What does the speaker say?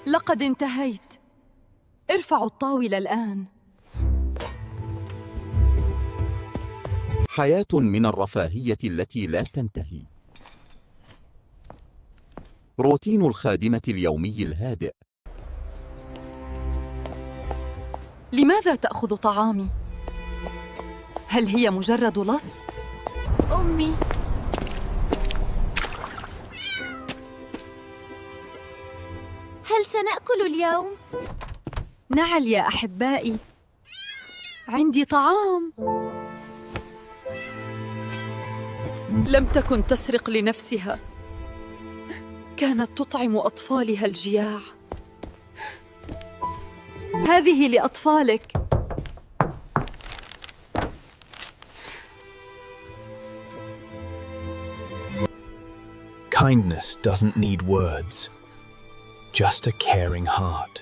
لقد انتهيت. ارفعوا الطاولة الآن. حياة من الرفاهية التي لا تنتهي. روتين الخادمة اليومي الهادئ. لماذا تأخذ طعامي؟ هل هي مجرد لص؟ أمي. هل سنأكل اليوم؟ نعل يا أحبائي، عندي طعام. لم تكن تسرق لنفسها، كانت تطعم أطفالها الجياع. هذه لأطفالك. Kindness doesn't need words, just a caring heart.